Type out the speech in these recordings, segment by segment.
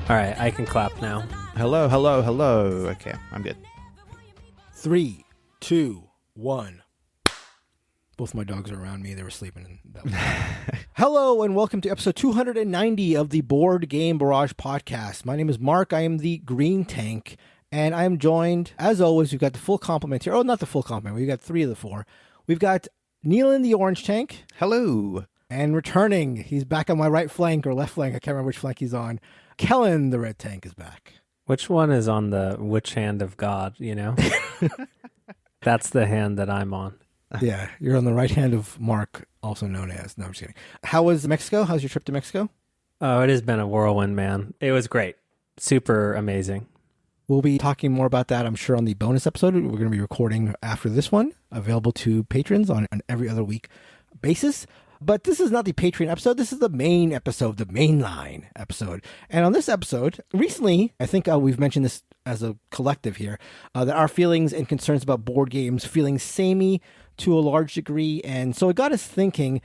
All right, I can clap now. Hello, hello, hello. Okay, I'm good. 3, 2, 1. Both my dogs are around me. They were sleeping. Hello, and welcome to episode 290 of the Board Game Barrage podcast. My name is Mark. I am the green tank, and I am joined, as always, we've got the full complement here. Oh, not the full complement. We've got 3 of the 4. We've got Neil in the orange tank. Hello. And returning, he's back on my right flank or left flank. I can't remember which flank he's on. Kellen, the red tank, is back. Which one is on the which hand of God, you know? That's the hand that I'm on. Yeah, you're on the right hand of Mark, also known as... No, I'm just kidding. How was Mexico? How's your trip to Mexico? Oh, it has been a whirlwind, man. It was great. Super amazing. We'll be talking more about that, I'm sure, on the bonus episode. We're going to be recording after this one, available to patrons on an every other week basis. But this is not the Patreon episode. This is the main episode, the mainline episode. And on this episode, recently, I think we've mentioned this as a collective here, that our feelings and concerns about board games feeling samey to a large degree. And so it got us thinking,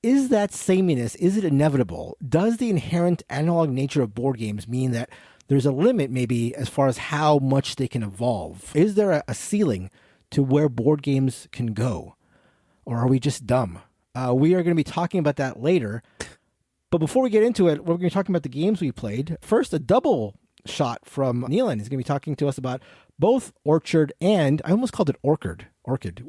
is that sameness, is it inevitable? Does the inherent analog nature of board games mean that there's a limit maybe as far as how much they can evolve? Is there a ceiling to where board games can go? Or are we just dumb? We are going to be talking about that later. But before we get into it, we're going to be talking about the games we played. First, a double shot from Neelan. He's going to be talking to us about both Orchard and, I almost called it Orchid. Orchid.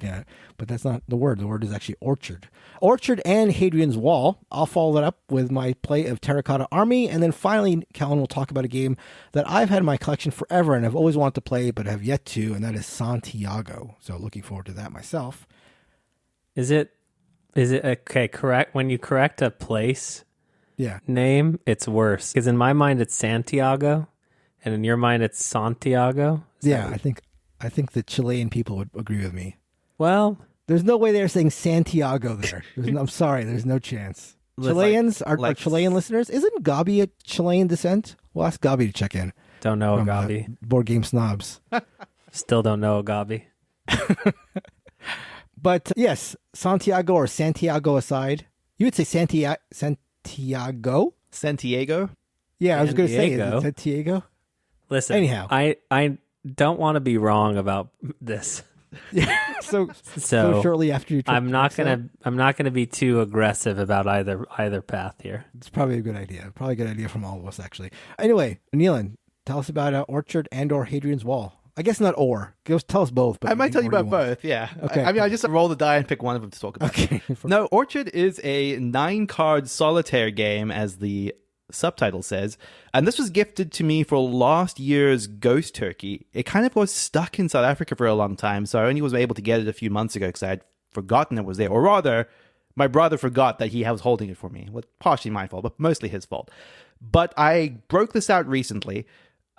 Yeah, but that's not the word. The word is actually Orchard. Orchard and Hadrian's Wall. I'll follow that up with my play of Terracotta Army. And then finally, Callan will talk about a game that I've had in my collection forever and I've always wanted to play but have yet to, and that is Santiago. So looking forward to that myself. Is it okay? Correct when you correct a place name, it's worse because in my mind it's Santiago, and in your mind it's Santiago. Yeah, I think the Chilean people would agree with me. Well, there's no way they're saying Santiago there. I'm sorry, there's no chance. Chileans, our Chilean listeners, isn't Gabi a Chilean descent? We'll ask Gabi to check in. Don't know Gabi. Board game snobs. Still don't know Gabi. But yes, Santiago or Santiago aside, you would say Santiago? Santiago? Yeah, I was going to say, is it Santiago? Listen, anyhow, I don't want to be wrong about this. so shortly after your trip, I'm not gonna be too aggressive about either path here. It's probably a good idea. Probably a good idea from all of us, actually. Anyway, Neelan, tell us about Orchard and/or Hadrian's Wall. I guess not or. Tell us both. But I might tell you about both, yeah. Okay. I just roll the die and pick one of them to talk about. Okay. No, Orchard is a 9-card solitaire game, as the subtitle says. And this was gifted to me for last year's Ghost Turkey. It kind of was stuck in South Africa for a long time, so I only was able to get it a few months ago because I had forgotten it was there. Or rather, my brother forgot that he was holding it for me. Well, partially my fault, but mostly his fault. But I broke this out recently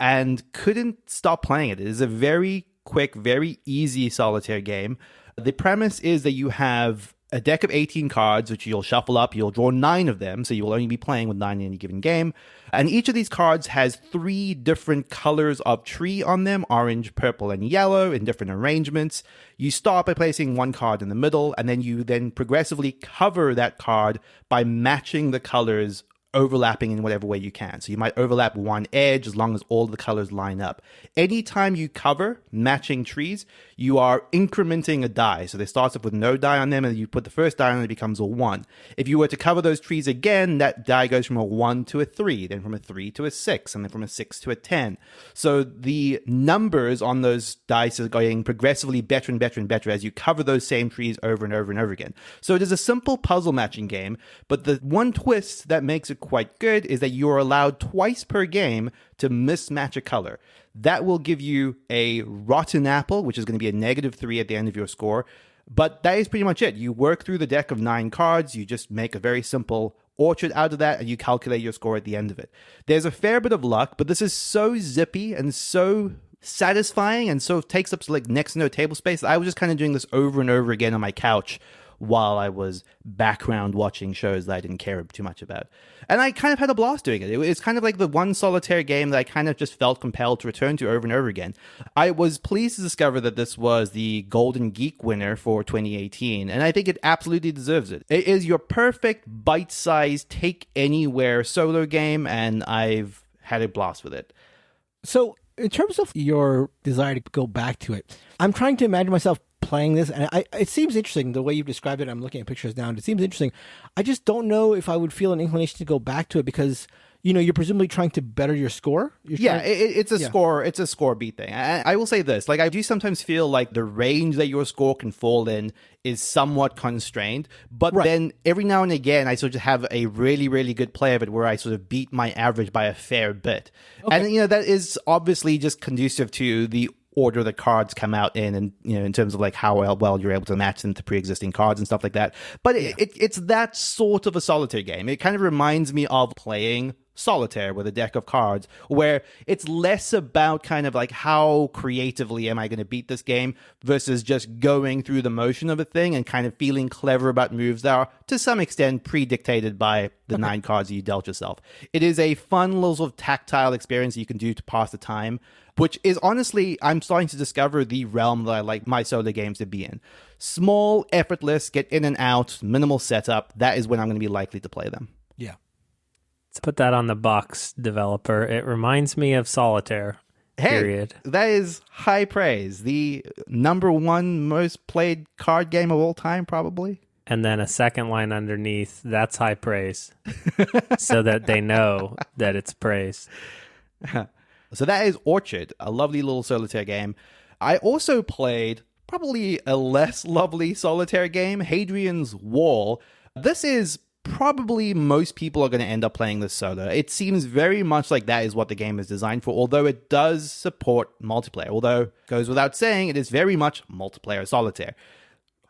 and couldn't stop playing it. It is a very quick, very easy solitaire game. The premise is that you have a deck of 18 cards, which you'll shuffle up. You'll draw 9 of them, so you will only be playing with 9 in any given game. And each of these cards has 3 different colors of tree on them, orange, purple, and yellow, in different arrangements. You start by placing one card in the middle, and then you progressively cover that card by matching the colors overlapping in whatever way you can. So you might overlap one edge as long as all the colors line up. Anytime you cover matching trees, you are incrementing a die. So they start off with no die on them, and you put the first die on, and it becomes a 1. If you were to cover those trees again, that die goes from a 1 to a 3, then from a 3 to a 6, and then from a 6 to a 10. So the numbers on those dice are going progressively better and better and better as you cover those same trees over and over and over again. So it is a simple puzzle matching game, but the one twist that makes it quite good is that you're allowed twice per game to mismatch a color. That will give you a rotten apple, which is going to be a -3 at the end of your score. But that is pretty much it. You work through the deck of 9 cards. You just make a very simple orchard out of that, and you calculate your score at the end of it. There's a fair bit of luck, but this is so zippy and so satisfying and so takes up like next to no table space. I was just kind of doing this over and over again on my couch while I was background watching shows that I didn't care too much about. And I kind of had a blast doing it. It's kind of like the one solitaire game that I kind of just felt compelled to return to over and over again. I was pleased to discover that this was the Golden Geek winner for 2018, and I think it absolutely deserves it. It is your perfect bite-sized take-anywhere solo game, and I've had a blast with it. So in terms of your desire to go back to it, I'm trying to imagine myself playing this, and it seems interesting the way you've described it. I'm looking at pictures now, and it seems interesting. I just don't know if I would feel an inclination to go back to it because, you know, you're presumably trying to better your score. It's a score. It's a score beat thing. I will say this: like, I do sometimes feel like the range that your score can fall in is somewhat constrained. But then every now and again, I sort of have a really, really good play of it where I sort of beat my average by a fair bit. Okay. And you know, that is obviously just conducive to the order the cards come out in, and you know, in terms of like how well you're able to match them to pre-existing cards and stuff like that. But it's that sort of a solitaire game. It kind of reminds me of playing solitaire with a deck of cards, where it's less about kind of like how creatively am I going to beat this game versus just going through the motion of a thing and kind of feeling clever about moves that are to some extent pre-dictated by the 9 cards you dealt yourself. It is a fun little sort of tactile experience you can do to pass the time, which is honestly, I'm starting to discover the realm that I like my solo games to be in. Small, effortless, get in and out, minimal setup. That is when I'm going to be likely to play them. Yeah. Let's put that on the box, developer. It reminds me of Solitaire. Period. That is high praise. The #1 most played card game of all time, probably. And then a second line underneath, that's high praise. So that they know that it's praise. So that is Orchard, a lovely little solitaire game. I also played probably a less lovely solitaire game, Hadrian's Wall. This is probably most people are going to end up playing this solo. It seems very much like that is what the game is designed for, although it does support multiplayer. Although, goes without saying, it is very much multiplayer solitaire.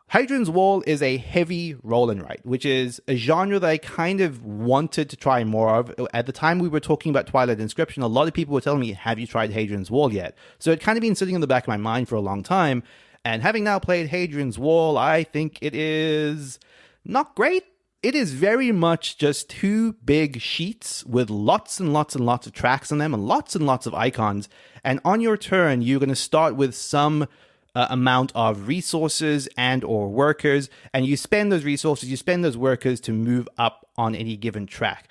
Hadrian's Wall is a heavy roll and write, which is a genre that I kind of wanted to try more of. At the time we were talking about Twilight Inscription, a lot of people were telling me, have you tried Hadrian's Wall yet? So it kind of been sitting in the back of my mind for a long time. And having now played Hadrian's Wall, I think it is not great. It is very much just 2 big sheets with lots and lots and lots of tracks on them and lots of icons. And on your turn, you're going to start with some amount of resources and or workers, and you spend those resources, you spend those workers to move up on any given track.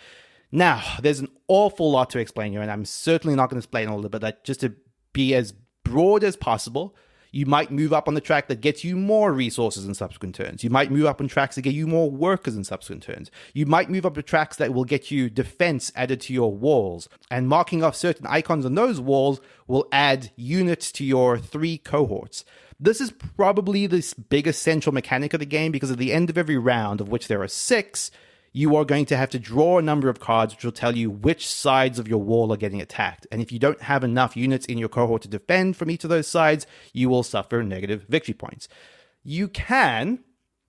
Now, there's an awful lot to explain here, and I'm certainly not going to explain all of it, but just to be as broad as possible, you might move up on the track that gets you more resources in subsequent turns. You might move up on tracks that get you more workers in subsequent turns. You might move up to tracks that will get you defense added to your walls. And marking off certain icons on those walls will add units to your 3 cohorts. This is probably the biggest central mechanic of the game, because at the end of every round, of which there are 6, you are going to have to draw a number of cards which will tell you which sides of your wall are getting attacked. And if you don't have enough units in your cohort to defend from each of those sides, you will suffer negative victory points. You can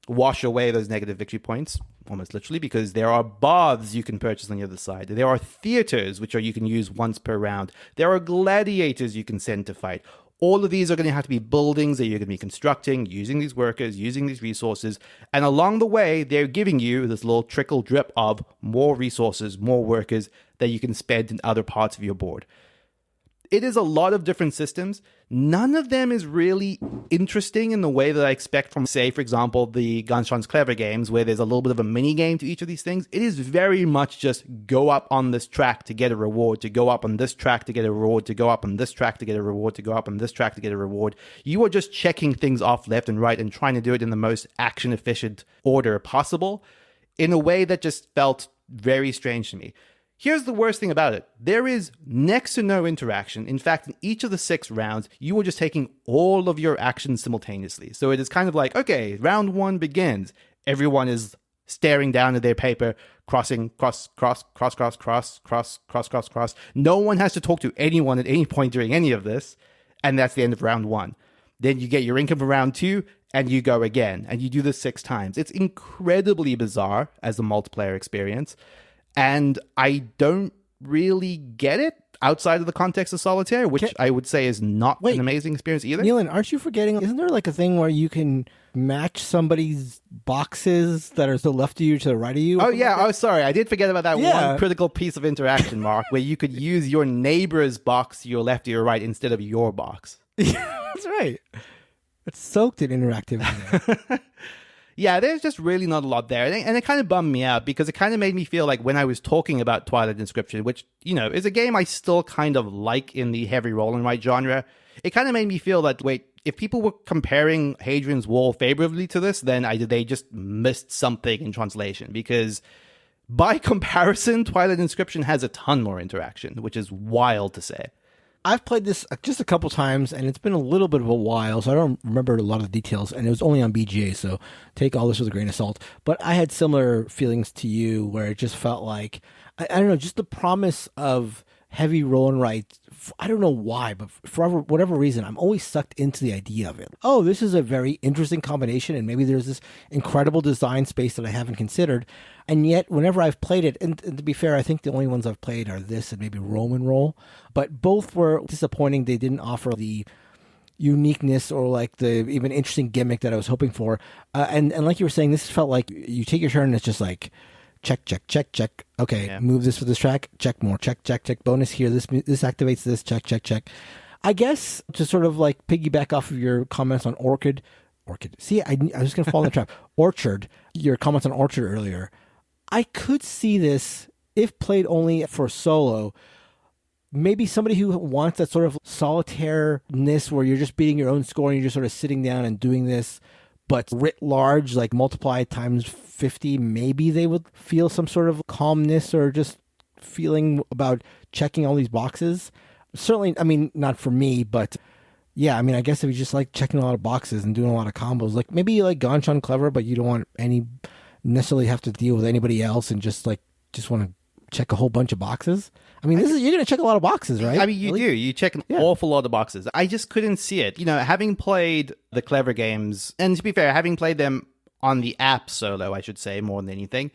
wash away those negative victory points, almost literally, because there are baths you can purchase on the other side. There are theaters, which you can use once per round. There are gladiators you can send to fight. All of these are going to have to be buildings that you're going to be constructing, using these workers, using these resources. And along the way, they're giving you this little trickle drip of more resources, more workers that you can spend in other parts of your board. It is a lot of different systems. None of them is really interesting in the way that I expect from, say, for example, the Gunstron's Clever games, where there's a little bit of a mini game to each of these things. It is very much just go up on this track to get a reward, to go up on this track to get a reward, to go up on this track to get a reward, to go up on this track to get a reward. You are just checking things off left and right and trying to do it in the most action-efficient order possible in a way that just felt very strange to me. Here's the worst thing about it. There is next to no interaction. In fact, in each of the 6 rounds, you are just taking all of your actions simultaneously. So it is kind of like, okay, round 1 begins. Everyone is staring down at their paper, crossing, cross. No one has to talk to anyone at any point during any of this. And that's the end of round 1. Then you get your income for round 2, and you go again. And you do this 6 times. It's incredibly bizarre as a multiplayer experience. And I don't really get it outside of the context of Solitaire, which I would say is not an amazing experience either. Nealon, aren't you forgetting, isn't there like a thing where you can match somebody's boxes that are to the left of you to the right of you? Oh, yeah. Like sorry. I did forget about that one critical piece of interaction, Mark, where you could use your neighbor's box to your left or your right instead of your box. Yeah, that's right. It's soaked in interactivity. Yeah, there's just really not a lot there. And it kind of bummed me out because it kind of made me feel like when I was talking about Twilight Inscription, which, is a game I still kind of like in the heavy roll and write genre, it kind of made me feel that, wait, if people were comparing Hadrian's Wall favorably to this, then they just missed something in translation because by comparison, Twilight Inscription has a ton more interaction, which is wild to say. I've played this just a couple times, and it's been a little bit of a while, so I don't remember a lot of the details, and it was only on BGA, so take all this with a grain of salt. But I had similar feelings to you, where it just felt like, I don't know, just the promise of heavy roll and write. I don't know why, but for whatever reason, I'm always sucked into the idea of it. Oh, this is a very interesting combination, and maybe there's this incredible design space that I haven't considered. And yet, whenever I've played it, and to be fair, I think the only ones I've played are this and maybe Roman Roll, but both were disappointing. They didn't offer the uniqueness or like the even interesting gimmick that I was hoping for. And like you were saying, this felt like you take your turn and it's just like, check, check, check, check. Okay, yeah. Move this for this track. Check more. Check, check, check. Bonus here. This activates this. Check, check, check. I guess to sort of like piggyback off of your comments on Orchid. See, I was going to fall in the trap. Orchard. Your comments on Orchard earlier. I could see this if played only for solo. Maybe somebody who wants that sort of solitaire-ness where you're just beating your own score and you're just sort of sitting down and doing this. But writ large, like multiply times 50, maybe they would feel some sort of calmness or just feeling about checking all these boxes. Certainly, I mean, not for me, but yeah, I mean, I guess if you just like checking a lot of boxes and doing a lot of combos, like maybe you like Ganshan Clever, but you don't want any necessarily have to deal with anybody else and just want to check a whole bunch of boxes. I mean, you're going to check a lot of boxes, right? I mean, you do. You check an awful lot of boxes. I just couldn't see it. Having played the Clever games, and to be fair, having played them on the app solo, I should say, more than anything,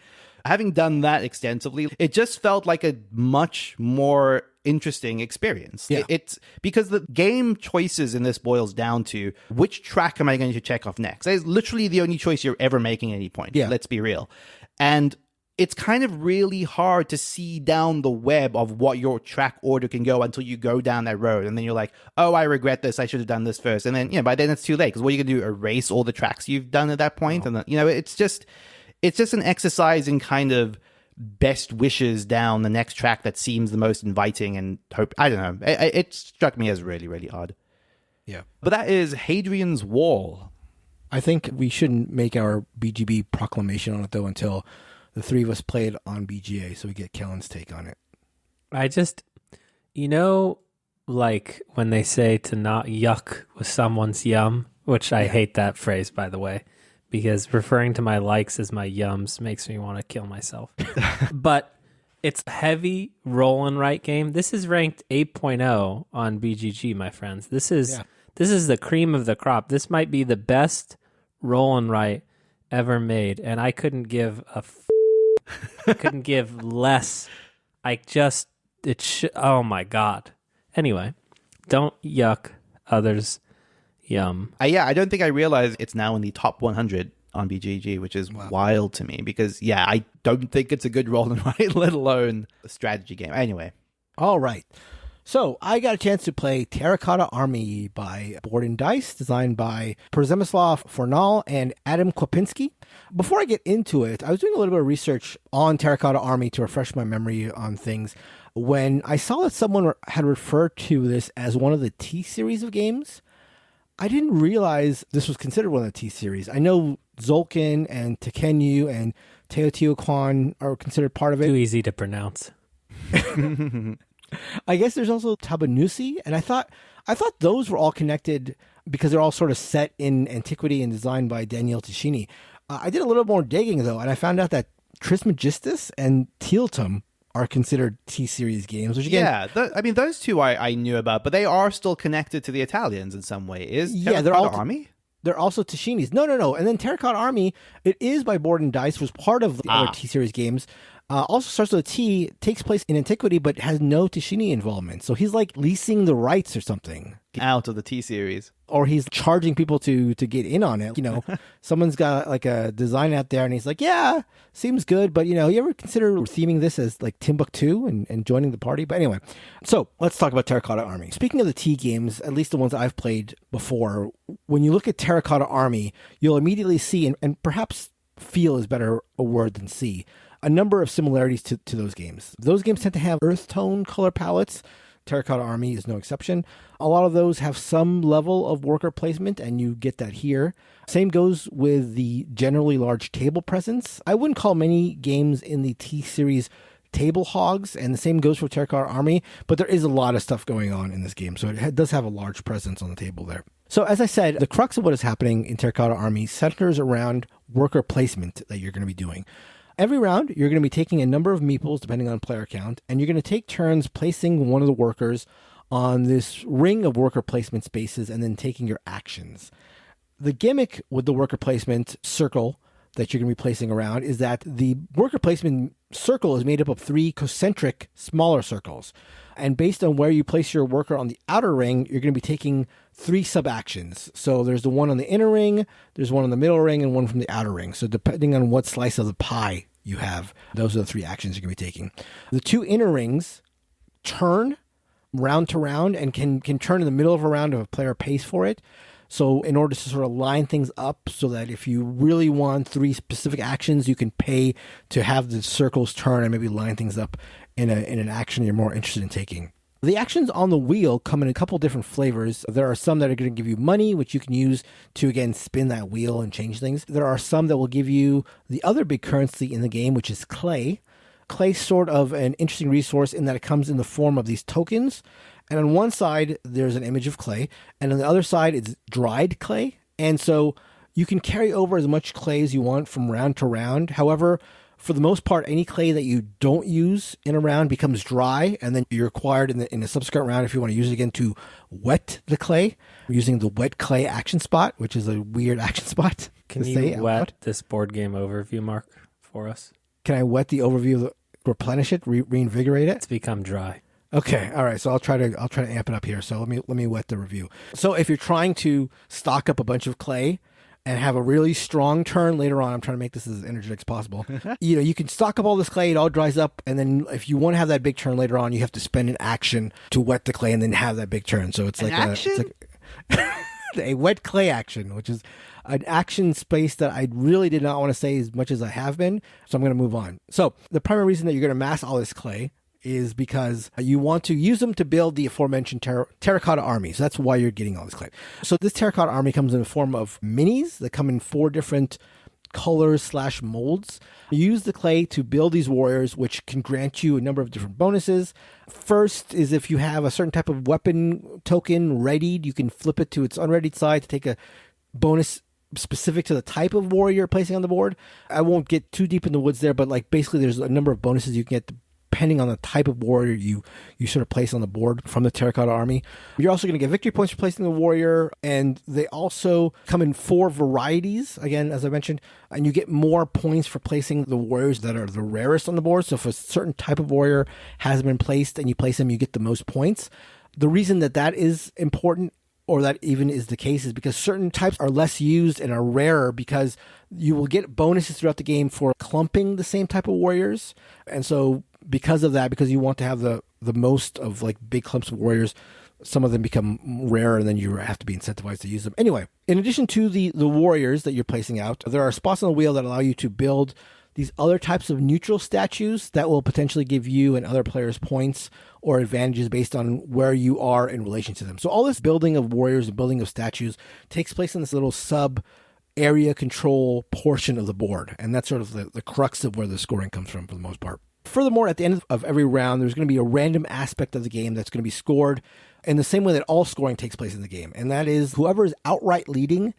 having done that extensively, it just felt like a much more interesting experience. Yeah. It's because the game choices in this boils down to which track am I going to check off next? That is literally the only choice you're ever making at any point. Yeah. Let's be real. And it's kind of really hard to see down the web of what your track order can go until you go down that road. And then you're like, oh, I regret this. I should have done this first. And then, by then it's too late. Because what are you going to do? Erase all the tracks you've done at that point? And then, it's just an exercise in kind of best wishes down the next track that seems the most inviting and hope. I don't know. It struck me as really, really odd. Yeah. But that is Hadrian's Wall. I think we shouldn't make our BGB proclamation on it, though, until the three of us play it on BGA, so we get Kellen's take on it. I just, like when they say to not yuck with someone's yum, which I hate that phrase, by the way, because referring to my likes as my yums makes me want to kill myself. But it's a heavy roll and write game. This is ranked 8.0 on BGG, my friends. This is the cream of the crop. This might be the best roll and write ever made, and I couldn't give I couldn't give less. Oh my God. Anyway, don't yuck others yum. I don't think I realized it's now in the top 100 on BGG, which is wild to me because, I don't think it's a good roll and write, let alone a strategy game. Anyway. All right. So I got a chance to play Terracotta Army by Board and Dice, designed by Przemysław Fornal and Adam Klopinski. Before I get into it, I was doing a little bit of research on Terracotta Army to refresh my memory on things. When I saw that someone had referred to this as one of the T-series of games, I didn't realize this was considered one of the T-series. I know Tzolk'in and Tekhenu and Teotihuacan are considered part of it. Too easy to pronounce. I guess there's also Tabanusi, and I thought those were all connected because they're all sort of set in antiquity and designed by Daniele Tascini. I did a little more digging, though, and I found out that Trismegistus and Teal'c are considered T-series games, which again... those two I knew about, but they are still connected to the Italians in some way. They're all Army? They're also Tascini's. No. And then Terracotta Army, it is by Board and Dice, was part of the other T-series games. Also starts with a T, takes place in antiquity, but has no Tishini involvement. So he's like leasing the rights or something. Out of the T series. Or he's charging people to get in on it. Someone's got like a design out there and he's like, yeah, seems good. But, you ever consider theming this as like Timbuktu and joining the party? But anyway, so let's talk about Terracotta Army. Speaking of the T games, at least the ones I've played before, when you look at Terracotta Army, you'll immediately see, and perhaps feel is better a word than see, a number of similarities to those games. Those games tend to have earth tone color palettes. Terracotta Army is no exception. A lot of those have some level of worker placement, and you get that here. Same goes with the generally large table presence. I wouldn't call many games in the T-series table hogs, and the same goes for Terracotta Army, but there is a lot of stuff going on in this game, so it does have a large presence on the table there. So as I said, the crux of what is happening in Terracotta Army centers around worker placement that you're going to be doing. Every round, you're going to be taking a number of meeples, depending on player count, and you're going to take turns placing one of the workers on this ring of worker placement spaces and then taking your actions. The gimmick with the worker placement circle that you're going to be placing around is that the worker placement circle is made up of 3 concentric smaller circles. And based on where you place your worker on the outer ring, you're going to be taking 3 sub-actions. So there's the one on the inner ring, there's one on the middle ring, and one from the outer ring. So depending on what slice of the pie you have, those are the 3 actions you're going to be taking. The 2 inner rings turn round to round and can turn in the middle of a round if a player pays for it. So in order to sort of line things up so that if you really want 3 specific actions, you can pay to have the circles turn and maybe line things up in an action you're more interested in taking. The actions on the wheel come in a couple different flavors. There are some that are going to give you money, which you can use to, again, spin that wheel and change things. There are some that will give you the other big currency in the game, which is clay. Clay's sort of an interesting resource in that it comes in the form of these tokens. And on one side, there's an image of clay. And on the other side, it's dried clay. And so you can carry over as much clay as you want from round to round. However, for the most part, any clay that you don't use in a round becomes dry, and then you're required in a subsequent round, if you want to use it again, to wet the clay using the wet clay action spot, which is a weird action spot. Can you wet this board game overview, Mark, for us? Can I wet the overview, replenish it, reinvigorate it? It's become dry. Okay, all right. So I'll try to amp it up here. So let me wet the review. So if you're trying to stock up a bunch of clay and have a really strong turn later on, I'm trying to make this as energetic as possible. You can stock up all this clay, it all dries up, and then if you want to have that big turn later on, you have to spend an action to wet the clay and then have that big turn. So it's like a wet clay action, which is an action space that I really did not want to say as much as I have been. So I'm going to move on. So the primary reason that you're going to mass all this clay is because you want to use them to build the aforementioned Terracotta Army. So that's why you're getting all this clay. So this Terracotta Army comes in the form of minis that come in 4 different colors/molds. You use the clay to build these warriors, which can grant you a number of different bonuses. First is if you have a certain type of weapon token readied, you can flip it to its unreadied side to take a bonus specific to the type of warrior you're placing on the board. I won't get too deep in the woods there, but like basically there's a number of bonuses you can get depending on the type of warrior you sort of place on the board from the Terracotta Army. You're also going to get victory points for placing the warrior, and they also come in 4 varieties, again, as I mentioned, and you get more points for placing the warriors that are the rarest on the board. So if a certain type of warrior has been placed and you place them, you get the most points. The reason that is important, or that even is the case, is because certain types are less used and are rarer because you will get bonuses throughout the game for clumping the same type of warriors. And so because of that, because you want to have the most of like big clumps of warriors, some of them become rarer and then you have to be incentivized to use them. Anyway, in addition to the warriors that you're placing out, there are spots on the wheel that allow you to build these other types of neutral statues that will potentially give you and other players points or advantages based on where you are in relation to them. So all this building of warriors and building of statues takes place in this little sub area control portion of the board. And that's sort of the crux of where the scoring comes from for the most part. Furthermore, at the end of every round, there's going to be a random aspect of the game that's going to be scored in the same way that all scoring takes place in the game. And that is whoever is outright leading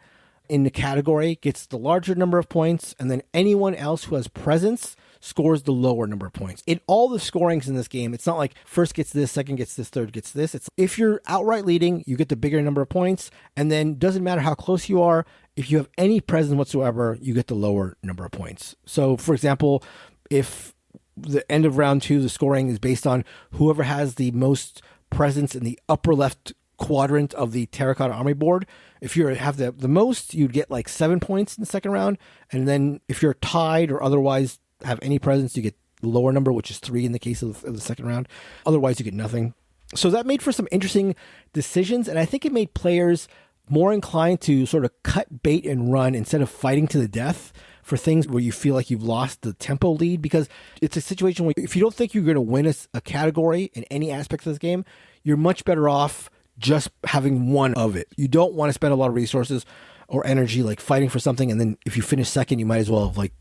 in the category gets the larger number of points, and then anyone else who has presence scores the lower number of points. In all the scorings in this game, it's not like first gets this, second gets this, third gets this. It's if you're outright leading, you get the bigger number of points, and then doesn't matter how close you are, if you have any presence whatsoever, you get the lower number of points. So, for example, if the end of round 2, the scoring is based on whoever has the most presence in the upper left quadrant of the Terracotta Army board. If you have the most, you'd get like 7 points in the second round. And then if you're tied or otherwise have any presence, you get the lower number, which is 3 in the case of the second round. Otherwise, you get nothing. So that made for some interesting decisions. And I think it made players more inclined to sort of cut bait and run instead of fighting to the death for things where you feel like you've lost the tempo lead, because it's a situation where if you don't think you're going to win a category in any aspect of this game, you're much better off just having one of it. You don't want to spend a lot of resources or energy like fighting for something, and then if you finish second, you might as well have like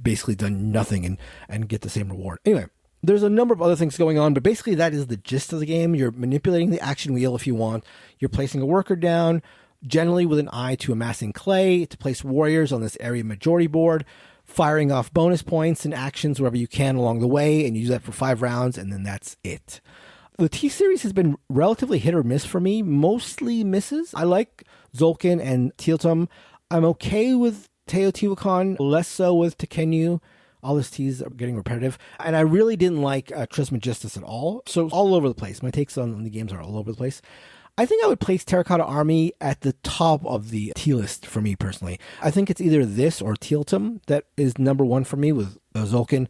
basically done nothing and get the same reward. Anyway, there's a number of other things going on, but basically that is the gist of the game. You're manipulating the action wheel if you want. You're placing a worker down, generally with an eye to amassing clay, to place warriors on this area majority board, firing off bonus points and actions wherever you can along the way, and you do that for 5 rounds, and then that's it. The T-Series has been relatively hit or miss for me, mostly misses. I like Tzolk'in and Teotihuacan. I'm okay with Teotihuacan, less so with Tekenyu. All these T's are getting repetitive. And I really didn't like Trismegistus at all. So all over the place. My takes on the games are all over the place. I think I would place Terracotta Army at the top of the T list for me personally. I think it's either this or Teotihuacan that is number 1 for me, with Tzolk'in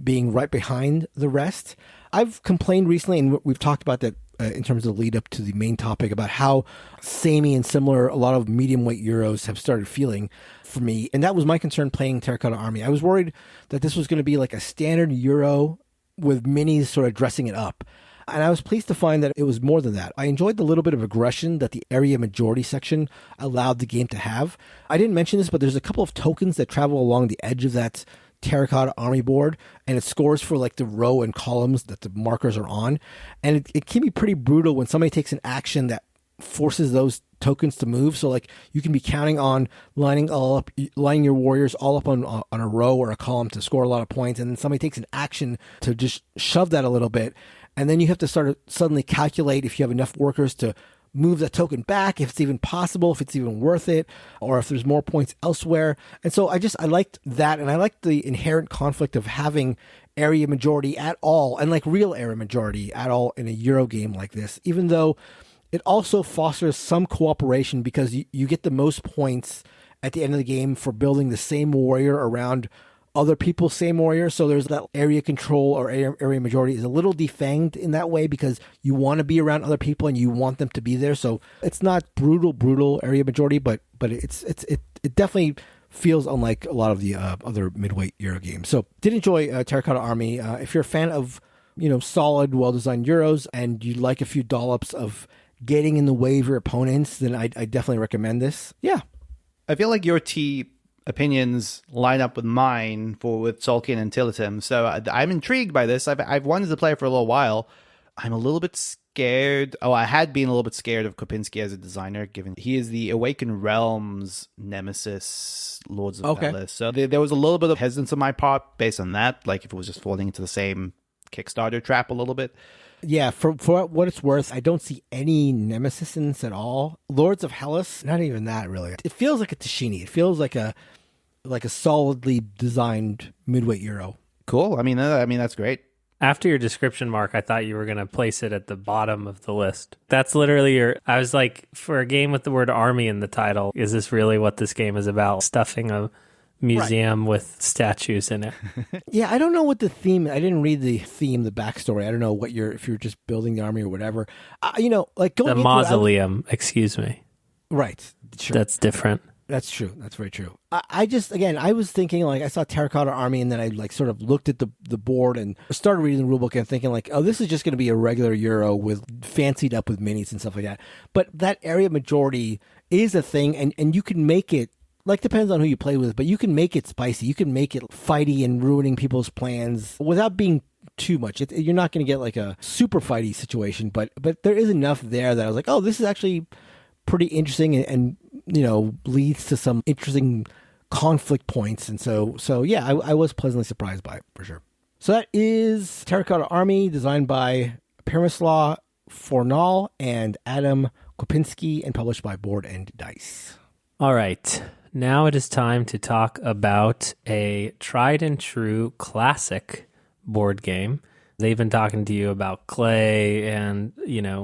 being right behind the rest. I've complained recently, and we've talked about that in terms of the lead up to the main topic, about how samey and similar a lot of medium weight Euros have started feeling for me. And that was my concern playing Terracotta Army. I was worried that this was going to be like a standard Euro with minis sort of dressing it up. And I was pleased to find that it was more than that. I enjoyed the little bit of aggression that the area majority section allowed the game to have. I didn't mention this, but there's a couple of tokens that travel along the edge of that Terracotta Army board, and it scores for like the row and columns that the markers are on. And it can be pretty brutal when somebody takes an action that forces those tokens to move. So like you can be counting on lining your warriors all up on a row or a column to score a lot of points, and then somebody takes an action to just shove that a little bit, and then you have to suddenly calculate if you have enough workers to move that token back, if it's even possible, if it's even worth it, or if there's more points elsewhere. And so I liked that, and I liked the inherent conflict of having area majority at all, and like real area majority at all in a Euro game like this, even though it also fosters some cooperation, because you get the most points at the end of the game for building the same warrior around other people's same warrior. So there's that area control or area majority is a little defanged in that way, because you want to be around other people and you want them to be there. So it's not brutal area majority, but it definitely feels unlike a lot of the other midweight Euro games. So did enjoy Terracotta Army. If you're a fan of solid, well-designed Euros and you like a few dollops of getting in the way of your opponents, then I definitely recommend this. Yeah. I feel like your opinions line up with mine with Tzolk'in and Teotihuacan, so I'm intrigued by this. I've wanted to play it for a little while. I'm a little bit scared. I had been a little bit scared of Kopinski as a designer, given he is the Awakened Realms nemesis, Lords of Veles. So there was a little bit of hesitance on my part based on that, like if it was just falling into the same Kickstarter trap a little bit. Yeah, for what it's worth, I don't see any nemesis in this at all. Lords of Hellas, not even that really. It feels like a Tashini. It feels like a solidly designed midweight Euro. Cool. I mean that's great. After your description, Mark, I thought you were going to place it at the bottom of the list. That's literally I was like, for a game with the word army in the title, is this really what this game is about? Stuffing a museum with statues in it. Yeah, I don't know what the theme. I didn't read the theme, the backstory. I don't know if you're just building the army or whatever. Like going the mausoleum. Excuse me. Right. Sure. That's different. That's true. That's very true. I was thinking, like, I saw Terracotta Army, and then I like sort of looked at the board and started reading the rulebook and thinking like, oh, this is just going to be a regular Euro with fancied up with minis and stuff like that. But that area majority is a thing, and you can make it. Like, depends on who you play with, but you can make it spicy. You can make it fighty and ruining people's plans without being too much. You're not going to get like a super fighty situation, but there is enough there that I was like, oh, this is actually pretty interesting and leads to some interesting conflict points. And so yeah, I was pleasantly surprised by it for sure. So that is Terracotta Army, designed by Przemysław Fornal and Adam Kopinski, and published by Board and Dice. All right. Now it is time to talk about a tried and true classic board game. They've been talking to you about Clay and,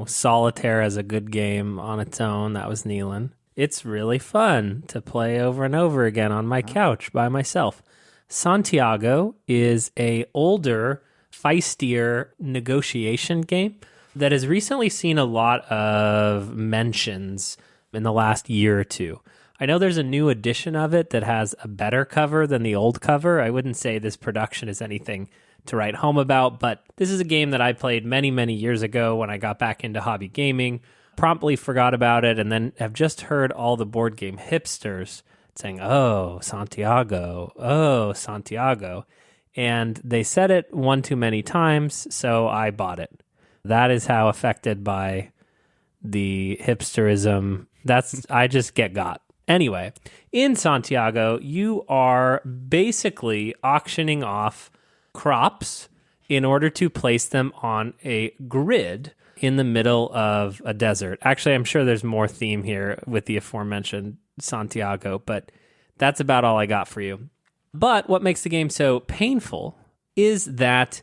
Solitaire as a good game on its own. That was Neelan. It's really fun to play over and over again on my couch by myself. Santiago is a older, feistier negotiation game that has recently seen a lot of mentions in the last year or two. I know there's a new edition of it that has a better cover than the old cover. I wouldn't say this production is anything to write home about, but this is a game that I played many, many years ago when I got back into hobby gaming, promptly forgot about it, and then have just heard all the board game hipsters saying, oh, Santiago, and they said it one too many times, so I bought it. That is how affected by the hipsterism. I just get got. Anyway, in Santiago, you are basically auctioning off crops in order to place them on a grid in the middle of a desert. Actually, I'm sure there's more theme here with the aforementioned Santiago, but that's about all I got for you. But what makes the game so painful is that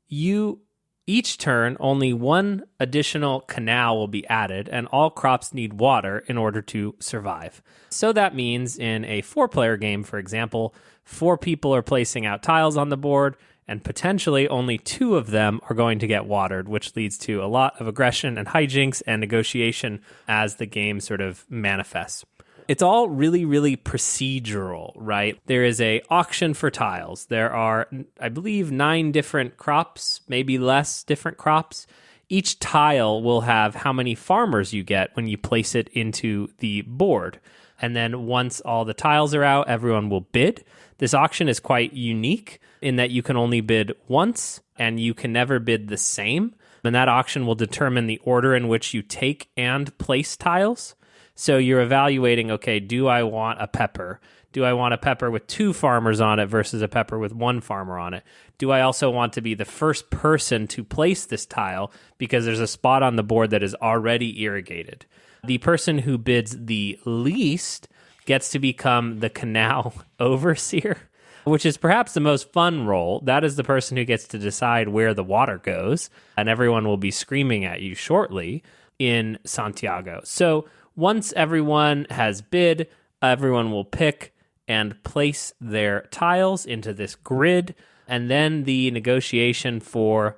each turn, only one additional canal will be added, and all crops need water in order to survive. So that means in a 4-player game, for example, 4 people are placing out tiles on the board, and potentially only 2 of them are going to get watered, which leads to a lot of aggression and hijinks and negotiation as the game sort of manifests. It's all really, really procedural, right? There is an auction for tiles. There are, I believe, 9 different crops, maybe less different crops. Each tile will have how many farmers you get when you place it into the board. And then once all the tiles are out, everyone will bid. This auction is quite unique in that you can only bid once and you can never bid the same. And that auction will determine the order in which you take and place tiles. So you're evaluating, okay, do I want a pepper? Do I want a pepper with 2 farmers on it versus a pepper with 1 farmer on it? Do I also want to be the first person to place this tile because there's a spot on the board that is already irrigated? The person who bids the least gets to become the canal overseer, which is perhaps the most fun role. That is the person who gets to decide where the water goes, and everyone will be screaming at you shortly in Santiago. So once everyone has bid, everyone will pick and place their tiles into this grid, and then the negotiation for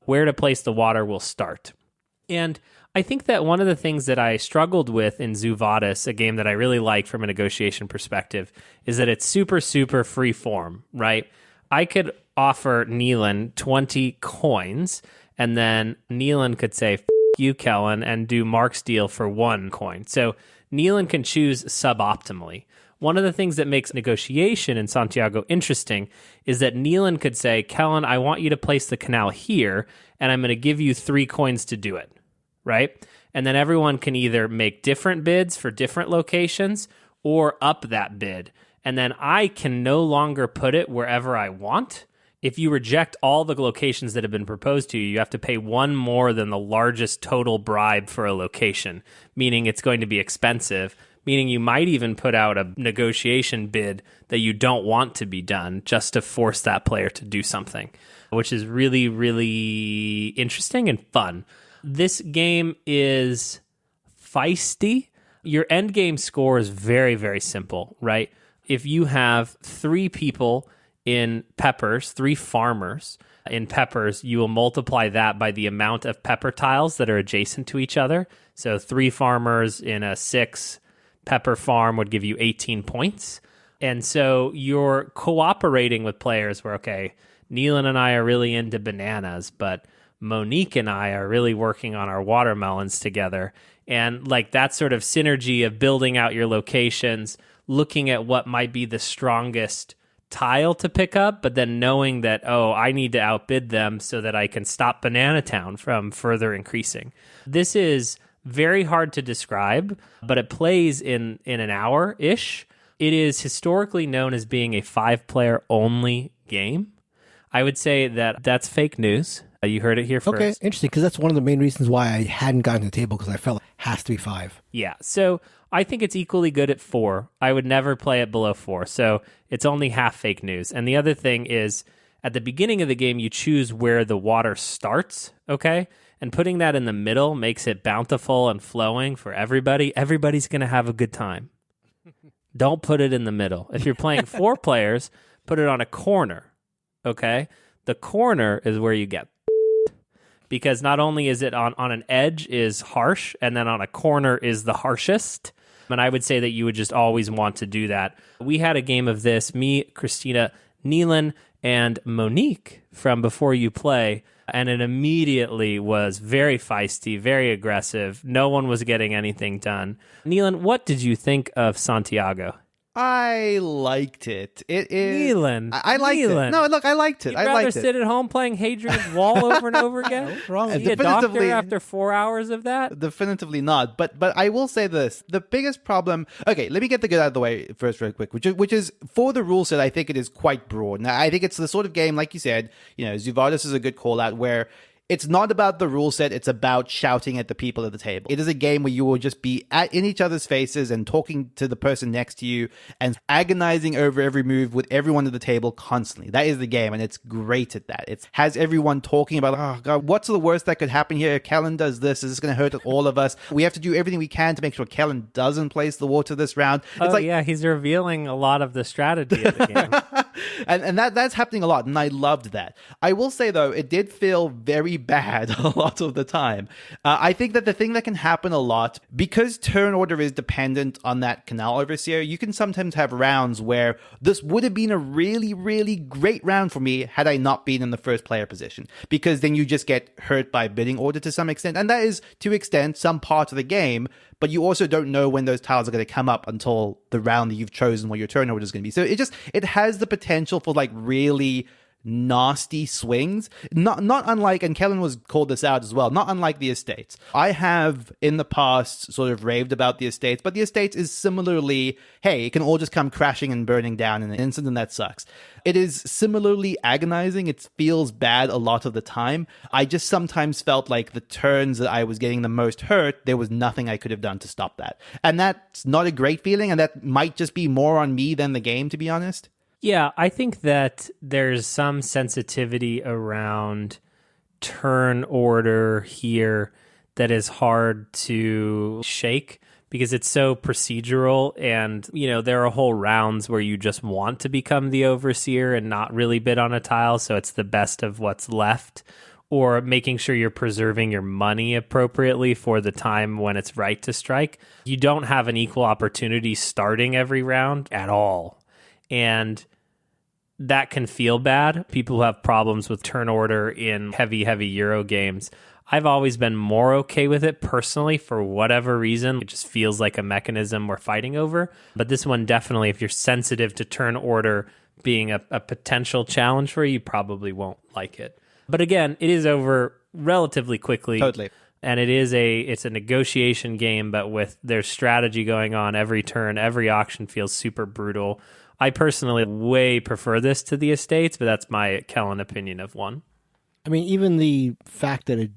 where to place the water will start. And I think that one of the things that I struggled with in Zoo Vadis, a game that I really like from a negotiation perspective, is that it's super, super free form, right? I could offer Neelan 20 coins, and then Neelan could say, you, Kellen, and do Mark's deal for 1 coin. So Neelan can choose suboptimally. One of the things that makes negotiation in Santiago interesting is that Neelan could say, Kellen, I want you to place the canal here, and I'm going to give you 3 coins to do it, right? And then everyone can either make different bids for different locations or up that bid. And then I can no longer put it wherever I want. If you reject all the locations that have been proposed to you, you have to pay 1 more than the largest total bribe for a location, meaning it's going to be expensive, meaning you might even put out a negotiation bid that you don't want to be done just to force that player to do something, which is really, really interesting and fun. This game is feisty. Your end game score is very, very simple, right? If you have 3 people in peppers, 3 farmers in peppers, you will multiply that by the amount of pepper tiles that are adjacent to each other. So 3 farmers in a 6 pepper farm would give you 18 points. And so you're cooperating with players where, okay, Neelan and I are really into bananas, but Monique and I are really working on our watermelons together. And like that sort of synergy of building out your locations, looking at what might be the strongest tile to pick up, but then knowing that, oh, I need to outbid them so that I can stop Banana Town from further increasing. This is very hard to describe, but it plays in an hour-ish. It is historically known as being a 5-player only game. I would say that that's fake news. You heard it here first. Okay, interesting, because that's one of the main reasons why I hadn't gotten to the table, because I felt it has to be 5. Yeah, so I think it's equally good at 4. I would never play it below 4, so it's only half fake news. And the other thing is, at the beginning of the game, you choose where the water starts, okay? And putting that in the middle makes it bountiful and flowing for everybody. Everybody's going to have a good time. Don't put it in the middle. If you're playing 4 players, put it on a corner, okay? The corner is where you get because not only is it on an edge is harsh, and then on a corner is the harshest. And I would say that you would just always want to do that. We had a game of this, me, Christina, Neelan, and Monique from Before You Play, and it immediately was very feisty, very aggressive. No one was getting anything done. Neelan, what did you think of Santiago? I liked it. It is. Neelan. I liked it. No, look, I liked it. You'd rather sit at home playing Hadrian's Wall over and over again? What's wrong with you? A doctor after 4 hours of that? Definitively not. But I will say this: the biggest problem. Okay, let me get the good out of the way first, real quick. Which is for the rule set. I think it is quite broad. Now, I think it's the sort of game, like you said. Zuvardis is a good call out where. It's not about the rule set, it's about shouting at the people at the table. It is a game where you will just be in each other's faces and talking to the person next to you and agonizing over every move with everyone at the table constantly. That is the game, and it's great at that. It has everyone talking about, oh God, what's the worst that could happen here? If Kellen does this, is this going to hurt all of us? We have to do everything we can to make sure Kellen doesn't place the water this round. It's he's revealing a lot of the strategy of the game. and that's happening a lot, and I loved that. I will say, though, it did feel very bad a lot of the time. I think that the thing that can happen a lot, because turn order is dependent on that canal overseer, you can sometimes have rounds where this would have been a really, really great round for me had I not been in the first player position, because then you just get hurt by bidding order to some extent, and that is, to extent, some part of the game, but you also don't know when those tiles are going to come up until the round that you've chosen what your turn order is going to be. So it has the potential for like really nasty swings, not unlike, and Kellen was called this out as well, not unlike the Estates. I have in the past sort of raved about the Estates, but the Estates is similarly, hey, it can all just come crashing and burning down in an instant, and that sucks. It is similarly agonizing. It feels bad a lot of the time. I just sometimes felt like the turns that I was getting the most hurt, there was nothing I could have done to stop that. And that's not a great feeling, and that might just be more on me than the game, to be honest. Yeah, I think that there's some sensitivity around turn order here that is hard to shake because it's so procedural, and there are whole rounds where you just want to become the overseer and not really bid on a tile, so it's the best of what's left, or making sure you're preserving your money appropriately for the time when it's right to strike. You don't have an equal opportunity starting every round at all. And that can feel bad. People who have problems with turn order in heavy Euro games. I've always been more okay with it personally for whatever reason. It just feels like a mechanism we're fighting over. But this one definitely, if you're sensitive to turn order being a potential challenge for you, you probably won't like it. But again, it is over relatively quickly. Totally. And it's a negotiation game, but with their strategy going on every turn, every auction feels super brutal. I personally way prefer this to the Estates, but that's my Kellen opinion of one. I mean, even the fact that it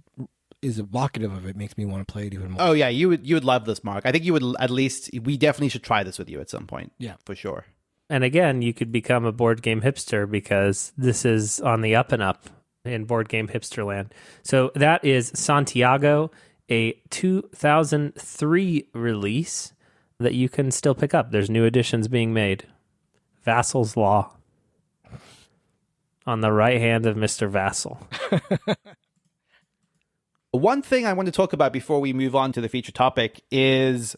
is evocative of it makes me want to play it even more. Oh yeah, you would love this, Mark. I think you would we definitely should try this with you at some point. Yeah, for sure. And again, you could become a board game hipster because this is on the up and up in board game hipster land. So that is Santiago, a 2003 release that you can still pick up. There's new editions being made. Vassal's Law. On the right hand of Mr. Vassal. One thing I want to talk about before we move on to the feature topic is,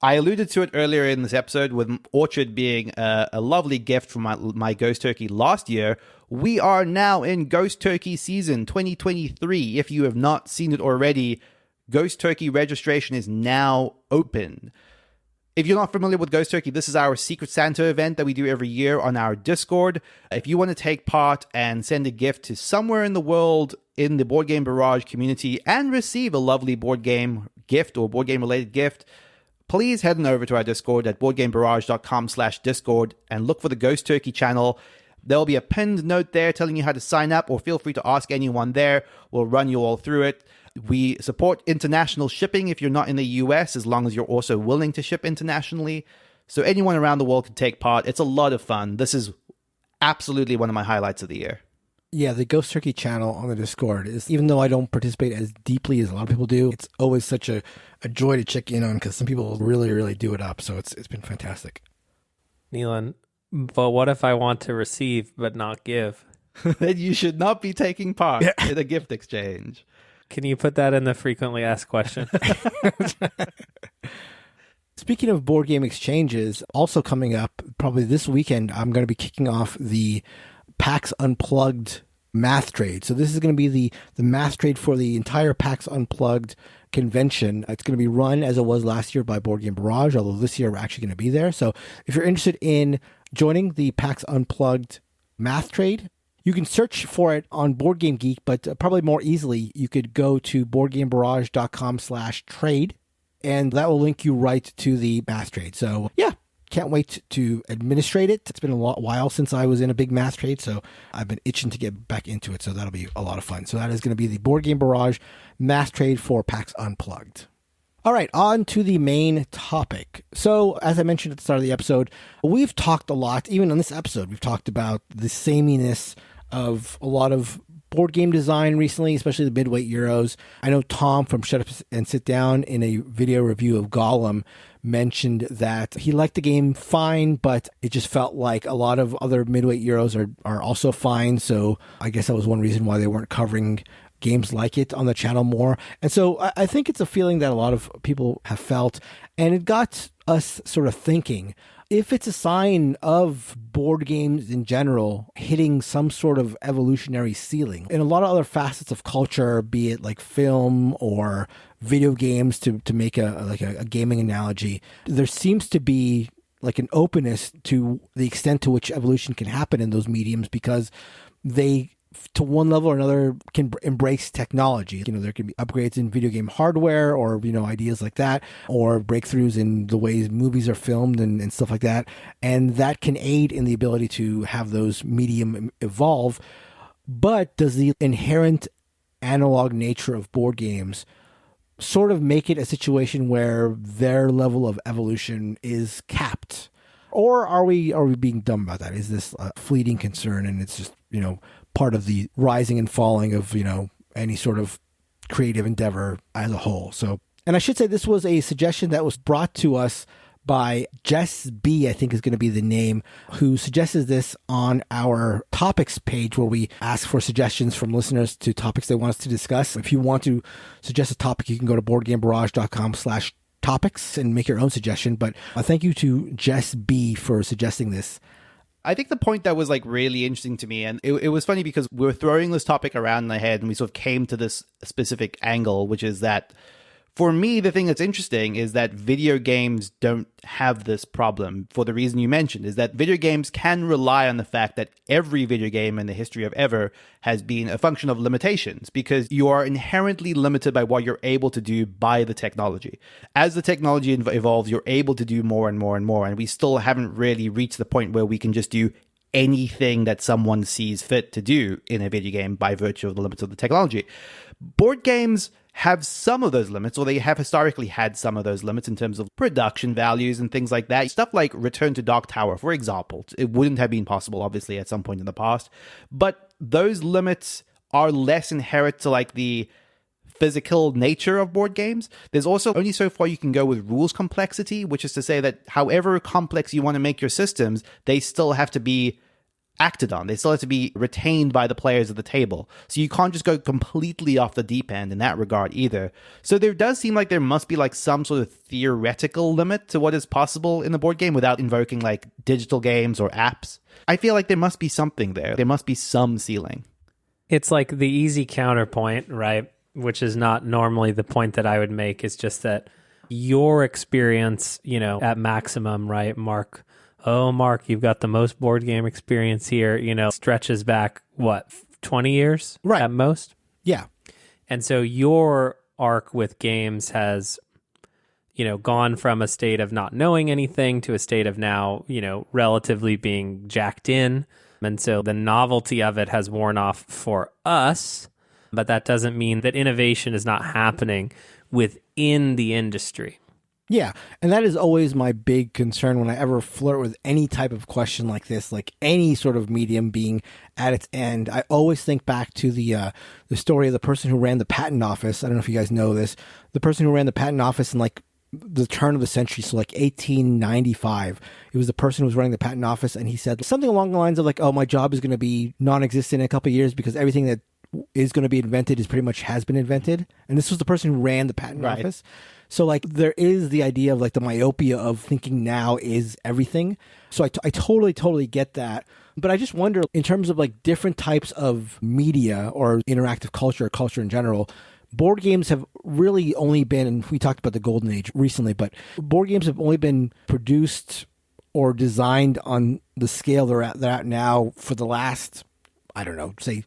I alluded to it earlier in this episode with Orchard being a lovely gift from my Ghost Turkey last year. We are now in Ghost Turkey season 2023. If you have not seen it already, Ghost Turkey registration is now open. If you're not familiar with Ghost Turkey, this is our Secret Santa event that we do every year on our Discord. If you want to take part and send a gift to somewhere in the world in the Board Game Barrage community and receive a lovely board game gift or board game related gift, please head on over to our Discord at boardgamebarrage.com/Discord and look for the Ghost Turkey channel. There'll be a pinned note there telling you how to sign up, or feel free to ask anyone there. We'll run you all through it. We support international shipping if you're not in the US, as long as you're also willing to ship internationally. So anyone around the world can take part. It's a lot of fun. This is absolutely one of my highlights of the year. Yeah, the Ghost Turkey channel on the Discord is, even though I don't participate as deeply as a lot of people do, it's always such a joy to check in on because some people really, really do it up. So it's been fantastic. Neelan, but what if I want to receive but not give? Then you should not be taking part in a gift exchange. Can you put that in the frequently asked question? Speaking of board game exchanges, also coming up probably this weekend, I'm going to be kicking off the PAX Unplugged math trade. So this is going to be the math trade for the entire PAX Unplugged convention. It's going to be run as it was last year by Board Game Barrage, although this year we're actually going to be there. So if you're interested in joining the PAX Unplugged math trade, you can search for it on Board Game Geek, but probably more easily, you could go to boardgamebarrage.com/trade, and that will link you right to the math trade. So yeah, can't wait to administrate it. It's been a while since I was in a big math trade, so I've been itching to get back into it. So that'll be a lot of fun. So that is going to be the Board Game Barrage math trade for PAX Unplugged. All right, on to the main topic. So, as I mentioned at the start of the episode, we've talked a lot, even on this episode, we've talked about the sameness of a lot of board game design recently, especially the midweight Euros. I know Tom from Shut Up and Sit Down in a video review of Gollum mentioned that he liked the game fine, but it just felt like a lot of other midweight Euros are also fine. So I guess that was one reason why they weren't covering games like it on the channel more. And so I think it's a feeling that a lot of people have felt, and it got us sort of thinking, if it's a sign of board games in general hitting some sort of evolutionary ceiling in a lot of other facets of culture, be it like film or video games, to make a gaming analogy, there seems to be like an openness to the extent to which evolution can happen in those mediums, because they, to one level or another, can embrace technology. You know, there can be upgrades in video game hardware, or, you know, ideas like that, or breakthroughs in the ways movies are filmed and stuff like that. And that can aid in the ability to have those medium evolve. But does the inherent analog nature of board games sort of make it a situation where their level of evolution is capped? Or are we being dumb about that? Is this a fleeting concern, and it's just, you know, part of the rising and falling of, you know, any sort of creative endeavor as a whole? So, and I should say this was a suggestion that was brought to us by Jess B, I think is going to be the name, who suggested this on our topics page, where we ask for suggestions from listeners to topics they want us to discuss. If you want to suggest a topic, you can go to boardgamebarrage.com/topics and make your own suggestion. But thank you to Jess B for suggesting this. I think the point that was like really interesting to me, and it was funny because we were throwing this topic around in my head and we sort of came to this specific angle, which is that for me, the thing that's interesting is that video games don't have this problem, for the reason you mentioned, is that video games can rely on the fact that every video game in the history of ever has been a function of limitations, because you are inherently limited by what you're able to do by the technology. As the technology evolves, you're able to do more and more and more, and we still haven't really reached the point where we can just do anything that someone sees fit to do in a video game by virtue of the limits of the technology. Board games have some of those limits, or they have historically had some of those limits in terms of production values and things like that. Stuff like Return to Dark Tower, for example. It wouldn't have been possible, obviously, at some point in the past. But those limits are less inherent to like the physical nature of board games. There's also only so far you can go with rules complexity, which is to say that however complex you want to make your systems, they still have to be acted on. They still have to be retained by the players at the table. So you can't just go completely off the deep end in that regard either. So there does seem like there must be like some sort of theoretical limit to what is possible in the board game without invoking like digital games or apps. I feel like there must be something there. There must be some ceiling. It's like the easy counterpoint, right? Which is not normally the point that I would make. Is just that your experience, you know, at maximum, right, Mark? Oh, Mark, you've got the most board game experience here, you know, stretches back, what, 20 years right at most? Yeah. And so your arc with games has, you know, gone from a state of not knowing anything to a state of now, you know, relatively being jacked in. And so the novelty of it has worn off for us, but that doesn't mean that innovation is not happening within the industry. Yeah, and that is always my big concern when I ever flirt with any type of question like this, like any sort of medium being at its end. I always think back to the story of the person who ran the patent office. I don't know if you guys know this. The person who ran the patent office in like the turn of the century, so like 1895. It was the person who was running the patent office, and he said something along the lines of like, "Oh, my job is going to be non-existent in a couple of years because everything that is going to be invented is pretty much has been invented." And this was the person who ran the patent office. So like there is the idea of like the myopia of thinking now is everything. So I totally get that. But I just wonder in terms of like different types of media or interactive culture or culture in general, board games have really only been, and we talked about the golden age recently, but board games have only been produced or designed on the scale they're at now for the last, I don't know, say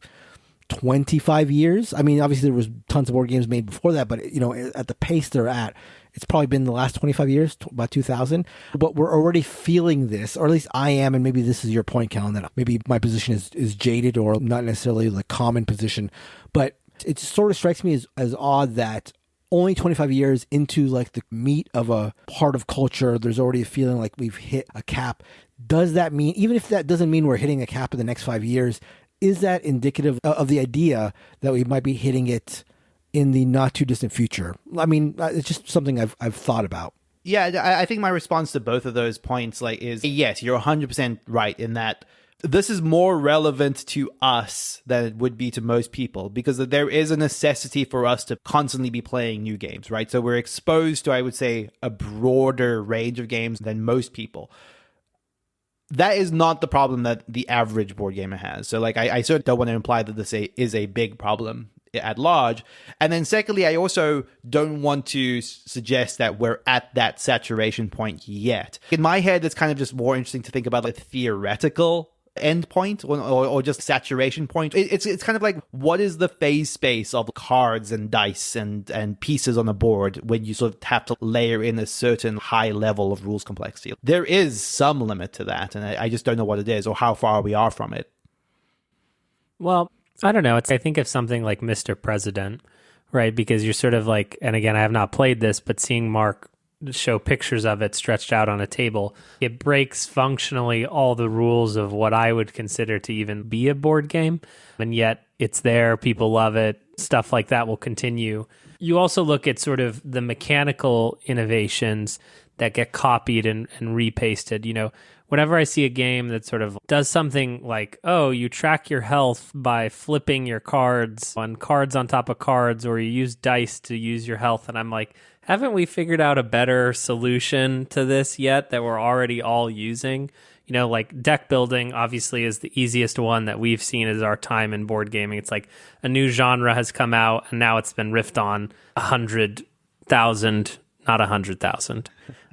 25 years. I mean, obviously there was tons of board games made before that, but you know, at the pace they're at, it's probably been the last 25 years, about 2000. But we're already feeling this, or at least I am, and maybe this is your point, Callan, that maybe my position is jaded or not necessarily the common position. But it sort of strikes me as odd that only 25 years into like the meat of a part of culture, there's already a feeling like we've hit a cap. Does that mean, even if that doesn't mean we're hitting a cap in the next 5 years, is that indicative of the idea that we might be hitting it in the not too distant future? I mean, it's just something I've thought about. Yeah, I think my response to both of those points is yes, you're 100% right in that this is more relevant to us than it would be to most people, because there is a necessity for us to constantly be playing new games, right? So we're exposed to, I would say, a broader range of games than most people. That is not the problem that the average board gamer has. So like, I certainly don't want to imply that this is a big problem at large. And then secondly, I also don't want to suggest that we're at that saturation point yet. In my head, it's kind of just more interesting to think about the theoretical endpoint or just saturation point. It's kind of like, what is the phase space of cards and dice and pieces on a board when you sort of have to layer in a certain high level of rules complexity? There is some limit to that, and I just don't know what it is or how far we are from it. Well, I don't know. I think of something like Mr. President, right? Because you're sort of like, and again, I have not played this, but seeing Mark show pictures of it stretched out on a table, it breaks functionally all the rules of what I would consider to even be a board game. And yet it's there, people love it, stuff like that will continue. You also look at sort of the mechanical innovations that get copied and repasted. You know, whenever I see a game that sort of does something like, oh, you track your health by flipping your cards on top of cards, or you use dice to use your health, and I'm like, haven't we figured out a better solution to this yet that we're already all using? You know, like deck building obviously is the easiest one that we've seen as our time in board gaming. It's like a new genre has come out and now it's been riffed on 100,000, not 100,000,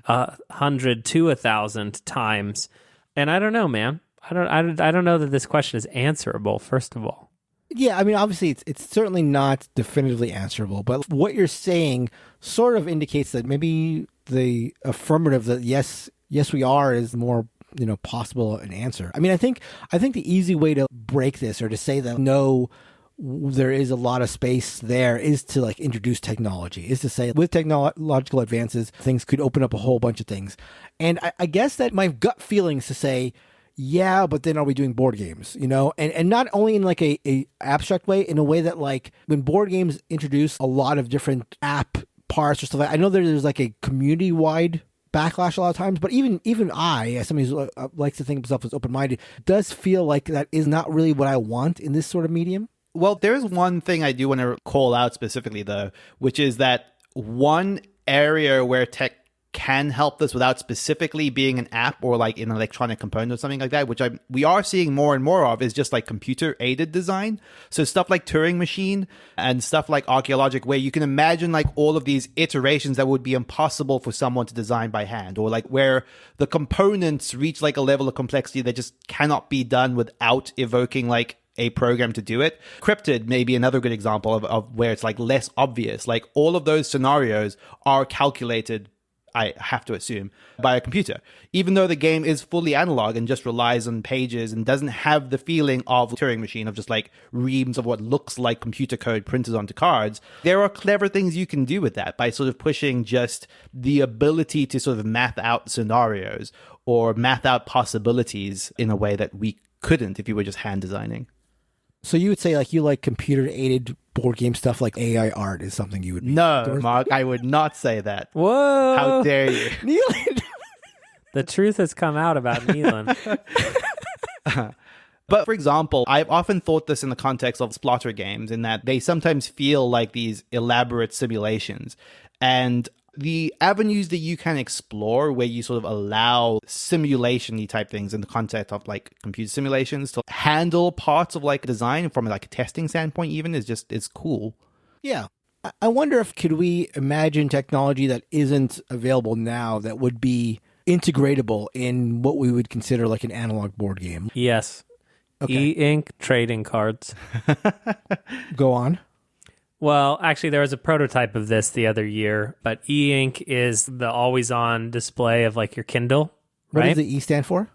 100 to 1,000 times. And I don't know, man. I don't know that this question is answerable, first of all. Yeah, I mean, obviously, it's certainly not definitively answerable, but what you're saying sort of indicates that maybe the affirmative that yes, we are is more, you know, possible an answer. I mean, I think the easy way to break this or to say that no, there is a lot of space there is to like introduce technology, is to say with technological advances, things could open up a whole bunch of things. And I guess that my gut feeling is to say, yeah, but then are we doing board games, you know? And not only in like a abstract way, in a way that like when board games introduce a lot of different app parts or stuff like, I know there's like a community-wide backlash a lot of times, but even I, as somebody who likes to think of himself as open-minded, does feel like that is not really what I want in this sort of medium. Well, there's one thing I do want to call out specifically, though, which is that one area where tech can help this without specifically being an app or like an electronic component or something like that, which we are seeing more and more of, is just like computer aided design. So stuff like Turing Machine and stuff like Archaeologic, where you can imagine like all of these iterations that would be impossible for someone to design by hand, or like where the components reach like a level of complexity that just cannot be done without evoking like a program to do it. Cryptid may be another good example of where it's like less obvious. Like all of those scenarios are calculated, I have to assume, by a computer. Even though the game is fully analog and just relies on pages and doesn't have the feeling of Turing Machine, of just like reams of what looks like computer code printed onto cards, there are clever things you can do with that by sort of pushing just the ability to sort of math out scenarios or math out possibilities in a way that we couldn't if you were just hand designing. So you would say like you like computer-aided board game stuff, like AI art is something you would be No, endorsed? Mark, I would not say that. Whoa! How dare you? Neelan. The truth has come out about Neelan. But for example, I've often thought this in the context of splatter games, in that they sometimes feel like these elaborate simulations. And the avenues that you can explore where you sort of allow simulation-y type things in the context of like computer simulations to handle parts of like design from like a testing standpoint even is cool. Yeah. I wonder if could we imagine technology that isn't available now that would be integratable in what we would consider like an analog board game. Yes. Okay. E-ink trading cards. Go on. Well, actually, there was a prototype of this the other year, but e-ink is the always-on display of like your Kindle, What right? does the E stand for?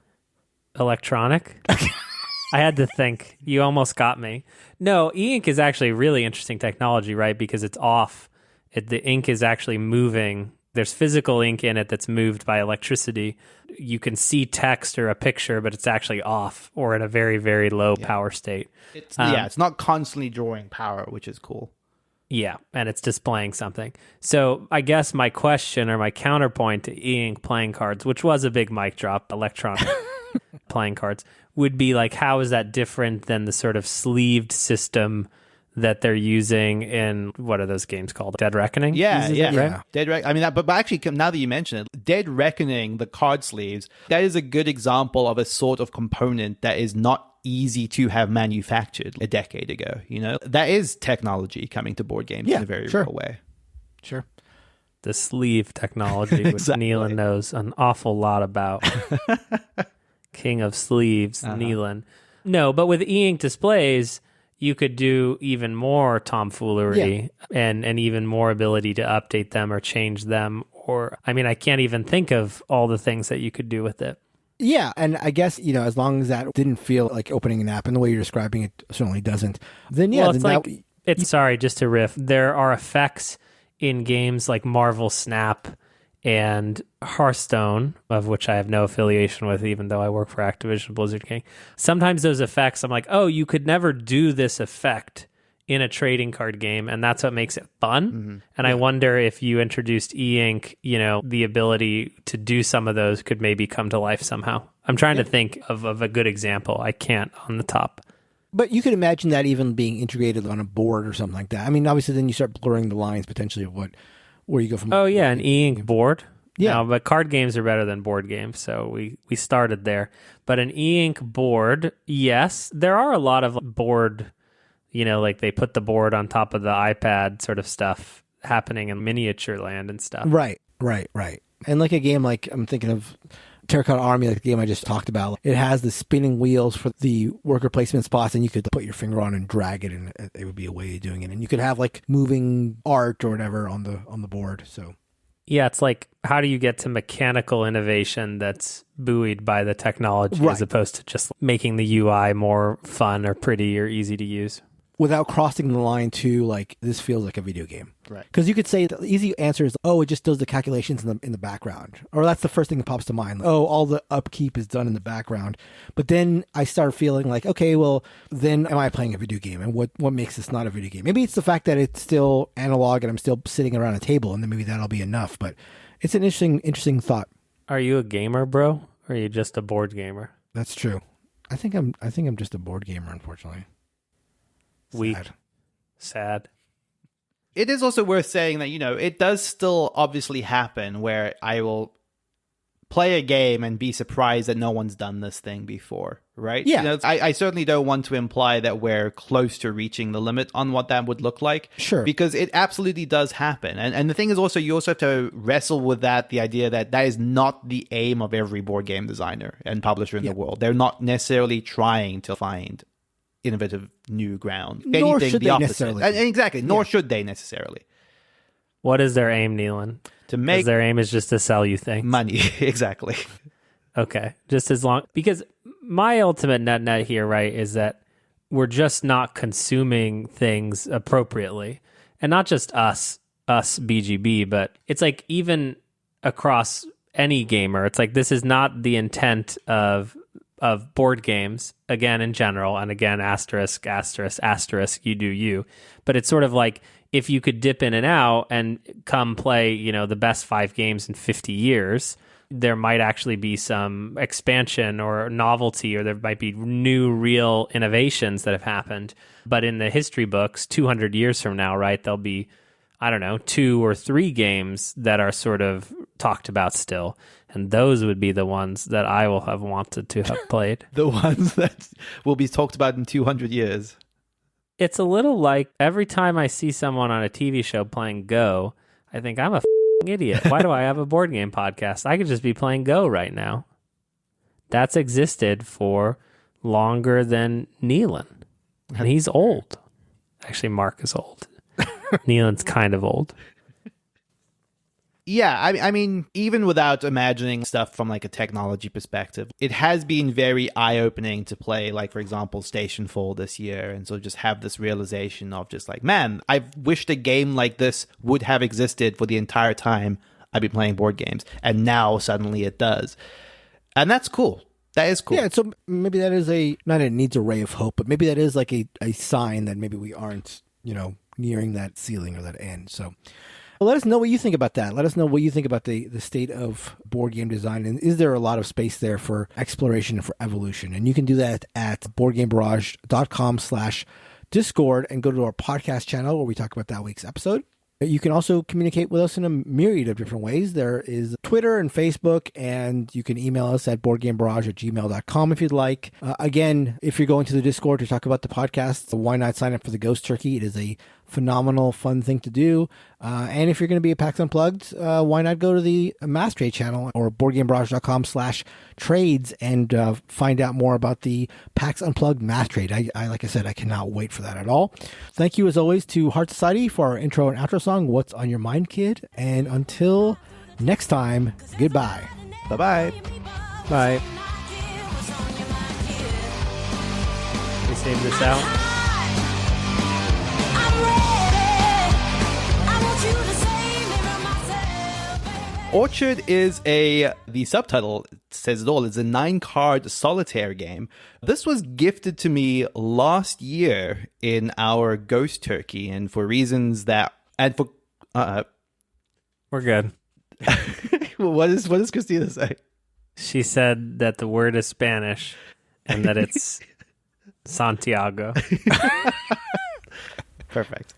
Electronic. I had to think. You almost got me. No, e-ink is actually really interesting technology, right? Because it's off. The ink is actually moving. There's physical ink in it that's moved by electricity. You can see text or a picture, but it's actually off or in a very, very low power state. It's not constantly drawing power, which is cool. Yeah, and it's displaying something. So I guess my question or my counterpoint to e-ink playing cards, which was a big mic drop, electronic playing cards, would be like, how is that different than the sort of sleeved system that they're using in, what are those games called? Dead Reckoning? Yeah. Right? Dead Reckoning. I mean, but actually, now that you mention it, Dead Reckoning, the card sleeves, that is a good example of a sort of component that is not easy to have manufactured a decade ago. You know, that is technology coming to board games in a very real way. Sure. The sleeve technology, which Neelan knows an awful lot about. King of sleeves, Neelan. No, but with e-ink displays, you could do even more tomfoolery and even more ability to update them or change them. Or, I mean, I can't even think of all the things that you could do with it. Yeah, and I guess, you know, as long as that didn't feel like opening an app, and the way you're describing it certainly doesn't, then Well, it's like, sorry, just to riff, there are effects in games like Marvel Snap and Hearthstone, of which I have no affiliation with, even though I work for Activision Blizzard King. Sometimes those effects, I'm like, oh, you could never do this effect in a trading card game, and that's what makes it fun. Mm-hmm. And I wonder if you introduced e-ink, you know, the ability to do some of those could maybe come to life somehow. I'm trying to think of a good example. I can't on the top. But you could imagine that even being integrated on a board or something like that. I mean, obviously, then you start blurring the lines potentially of where you go from. Oh, yeah, an e-ink board. Yeah. No, but card games are better than board games, so we started there. But an e-ink board, yes, there are a lot of board, you know, like they put the board on top of the iPad sort of stuff happening in miniature land and stuff. Right. And like a game like, I'm thinking of Terracotta Army, like the game I just talked about, it has the spinning wheels for the worker placement spots, and you could put your finger on and drag it, and it would be a way of doing it. And you could have like moving art or whatever on the board. So yeah, it's like, how do you get to mechanical innovation that's buoyed by the technology as opposed to just making the UI more fun or pretty or easy to use? Without crossing the line to like, this feels like a video game. Right. Because you could say the easy answer is, oh, it just does the calculations in the background. Or that's the first thing that pops to mind. Oh, all the upkeep is done in the background. But then I start feeling like, okay, well, then am I playing a video game? And what makes this not a video game? Maybe it's the fact that it's still analog and I'm still sitting around a table, and then maybe that'll be enough. But it's an interesting thought. Are you a gamer, bro? Or are you just a board gamer? That's true. I think I'm just a board gamer, unfortunately. Weak. Sad. It is also worth saying that, you know, it does still obviously happen where I will play a game and be surprised that no one's done this thing before, right? Yeah. You know, I certainly don't want to imply that we're close to reaching the limit on what that would look like. Sure. Because it absolutely does happen. And the thing is also, you also have to wrestle with the idea that is not the aim of every board game designer and publisher in the world. They're not necessarily trying to find innovative new ground. Nor Anything, should the they opposite. necessarily. Exactly. Nor should they necessarily. What is their aim, Neelan? To make 'Cause their aim is just to sell you things. money. Exactly. Okay. Just as long, because my ultimate net here, right, is that we're just not consuming things appropriately. And not just us BGB, but it's like even across any gamer, it's like this is not the intent of board games, again, in general, and again, asterisk, you do you. But it's sort of like if you could dip in and out and come play, the best 5 games in 50 years, there might actually be some expansion or novelty, or there might be new, real innovations that have happened. But in the history books, 200 years from now, right, there'll be, I don't know, 2 or 3 games that are sort of talked about still. And those would be the ones that I will have wanted to have played. The ones that will be talked about in 200 years. It's a little like every time I see someone on a TV show playing Go, I think I'm a idiot. Why do I have a board game podcast? I could just be playing Go right now. That's existed for longer than Neelan. And he's old. Actually, Mark is old. Neelan's kind of old. Yeah, I mean, even without imagining stuff from like a technology perspective, it has been very eye-opening to play, like, for example, Stationfall this year, and so just have this realization of just like, man, I've wished a game like this would have existed for the entire time I've been playing board games, and now suddenly it does. And that's cool. That is cool. Yeah, so maybe that is not it needs a ray of hope, but maybe that is like a sign that maybe we aren't, nearing that ceiling or that end. So let us know what you think about that. Let us know what you think about the state of board game design. And is there a lot of space there for exploration and for evolution? And you can do that at boardgamebarrage.com/Discord and go to our podcast channel where we talk about that week's episode. You can also communicate with us in a myriad of different ways. There is Twitter and Facebook, and you can email us at boardgamebarrage@gmail.com if you'd like. Again, if you're going to the Discord to talk about the podcast, why not sign up for the Ghost Turkey? It is a phenomenal, fun thing to do. And if you're going to be at PAX Unplugged, why not go to the Mass Trade channel or boardgamebarrage.com/trades and find out more about the PAX Unplugged Mass Trade. I like I said, I cannot wait for that at all. Thank you, as always, to Heart Society for our intro and outro song, What's on Your Mind, Kid? And until next time, goodbye. Bye-bye. Bye. We save this out. Orchard is the subtitle says it all, it's a 9-card solitaire game. This was gifted to me last year in our Ghost Turkey, and for reasons that, and for, We're good. what does Christina say? She said that the word is Spanish and that it's Santiago. Perfect.